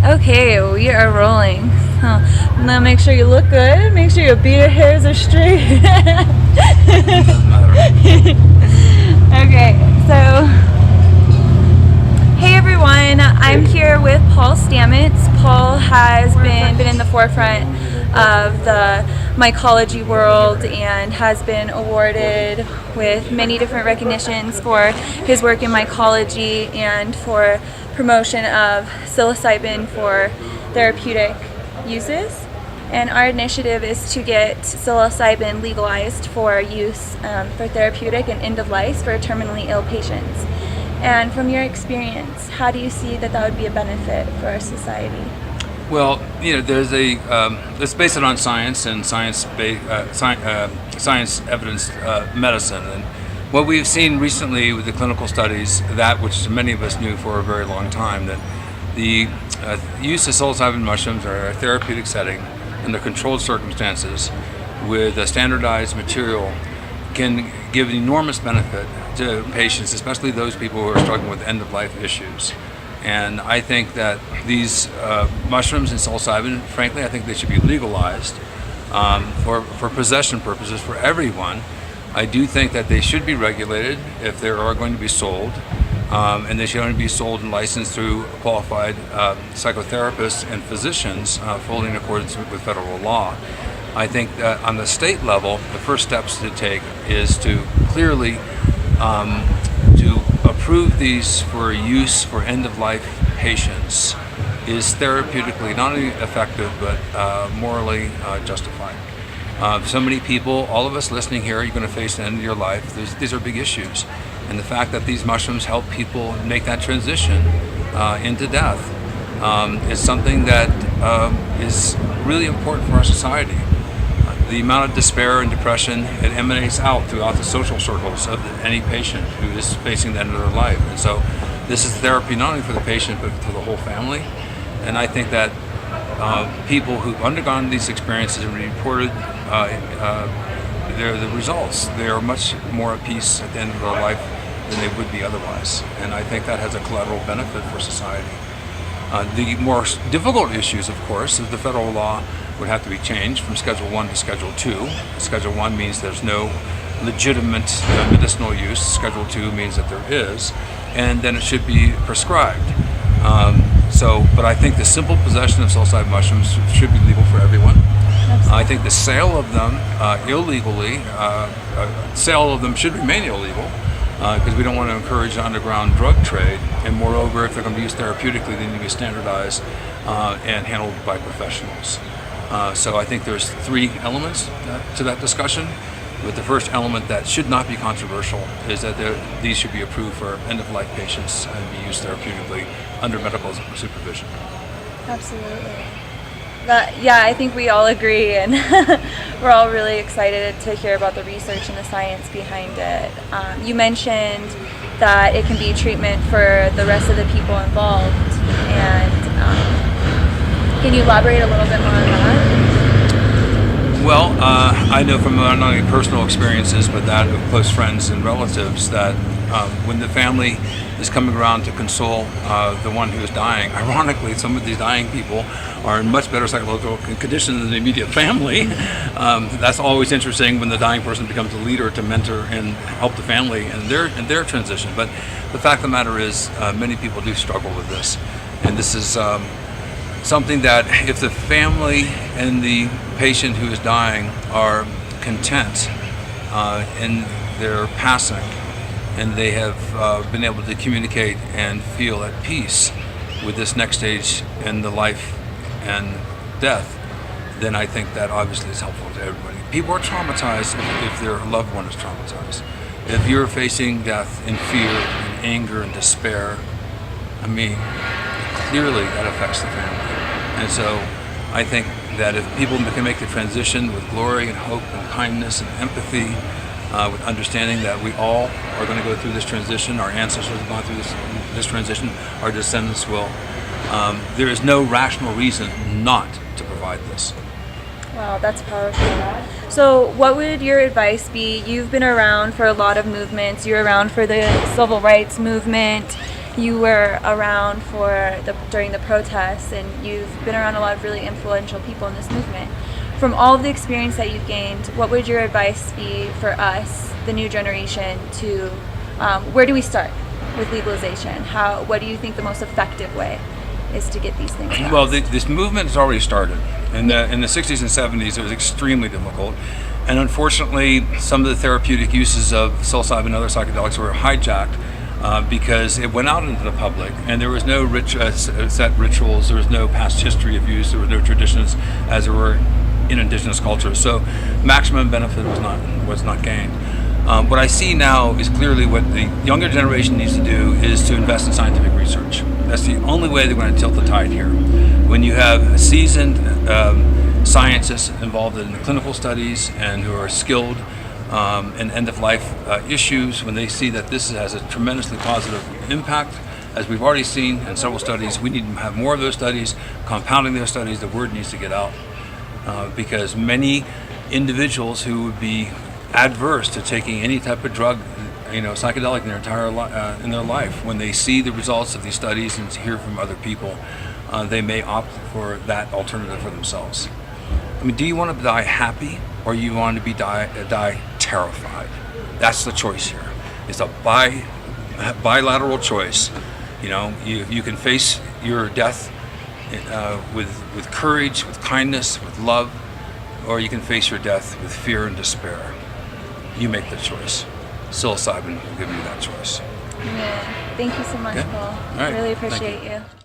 Okay, we are rolling. Now make sure you look good. Make sure your beard hairs are straight. Doesn't matter. Okay, so hey everyone, I'm here with Paul Stamets. Paul has been in the forefront of the mycology world and has been awarded with many different recognitions for his work in mycology and for promotion of psilocybin for therapeutic uses. And our initiative is to get psilocybin legalized for use for therapeutic and end of life for terminally ill patients. And from your experience, how do you see that would be a benefit for our society? Well, there's let's base it on science and science evidence medicine. And what we've seen recently with the clinical studies, that which many of us knew for a very long time, that the use of psilocybin mushrooms are in a therapeutic setting under controlled circumstances with a standardized material can give enormous benefit to patients, especially those people who are struggling with end-of-life issues. And I think that these mushrooms and psilocybin, frankly, I think they should be legalized for possession purposes for everyone. I do think that they should be regulated if they are going to be sold, and they should only be sold and licensed through qualified psychotherapists and physicians, fully in accordance with federal law. I think that on the state level, the first steps to take is to clearly to approve these for use for end-of-life patients is therapeutically not only effective but morally justified. So many people, all of us listening here, you're going to face the end of your life. These are big issues. And the fact that these mushrooms help people make that transition into death is something that is really important for our society. The amount of despair and depression, it emanates out throughout the social circles of any patient who is facing the end of their life. And so this is therapy not only for the patient but for the whole family. And I think that people who've undergone these experiences and reported the results, they are much more at peace at the end of their life than they would be otherwise. And I think that has a collateral benefit for society. The more difficult issues, of course, is the federal law would have to be changed from Schedule 1 to Schedule 2. Schedule 1 means there's no legitimate medicinal use. Schedule 2 means that there is, and then it should be prescribed. But I think the simple possession of psilocybin mushrooms should be legal for everyone. Absolutely. I think the sale of them illegally, sale of them should remain illegal because we don't want to encourage the underground drug trade. And moreover, if they're going to be used therapeutically, they need to be standardized and handled by professionals. So I think there's three elements to that discussion. But the first element that should not be controversial is that these should be approved for end-of-life patients and be used therapeutically under medical supervision. Absolutely. I think we all agree, and we're all really excited to hear about the research and the science behind it. You mentioned that it can be treatment for the rest of the people involved, and can you elaborate a little bit more on that? Well, I know from not only personal experiences, but that of close friends and relatives, that when the family is coming around to console the one who is dying, ironically, some of these dying people are in much better psychological condition than the immediate family. That's always interesting when the dying person becomes a leader to mentor and help the family in their transition. But the fact of the matter is, many people do struggle with this, and this is something that if the family and the patient who is dying are content in their passing, and they have been able to communicate and feel at peace with this next stage in the life and death, then I think that obviously is helpful to everybody. People are traumatized if their loved one is traumatized. If you're facing death in fear and anger and despair, I mean, clearly that affects the family. And so I think that if people can make the transition with glory and hope and kindness and empathy, with understanding that we all are going to go through this transition, our ancestors have gone through this transition, our descendants will, there is no rational reason not to provide this. Wow, that's powerful. So what would your advice be? You've been around for a lot of movements. You're around for the civil rights movement. you were around during the protests, and you've been around a lot of really influential people in this movement. From all of the experience that you've gained, what would your advice be for us, the new generation, to where do we start with legalization? What do you think the most effective way is to get these things passed? Well, this movement has already started. In the 60s and 70s, it was extremely difficult. And unfortunately, some of the therapeutic uses of psilocybin and other psychedelics were hijacked because it went out into the public, and there was no set rituals, there was no past history of use, there were no traditions as there were in indigenous cultures. So maximum benefit was not gained. What I see now is clearly what the younger generation needs to do is to invest in scientific research. That's the only way they're going to tilt the tide here. When you have seasoned scientists involved in the clinical studies and who are skilled in end-of-life issues, when they see that this has a tremendously positive impact, as we've already seen in several studies, we need to have more of those studies, compounding those studies. The word needs to get out because many individuals who would be adverse to taking any type of drug, psychedelic in their entire in their life, when they see the results of these studies and hear from other people, they may opt for that alternative for themselves. I mean, do you want to die happy, or you want to die terrified? That's the choice here. It's a bilateral choice. You can face your death with courage, with kindness, with love, or you can face your death with fear and despair. You make the choice. Psilocybin will give you that choice. Yeah. Thank you so much, Okay. Paul. All right. Really Thank appreciate you.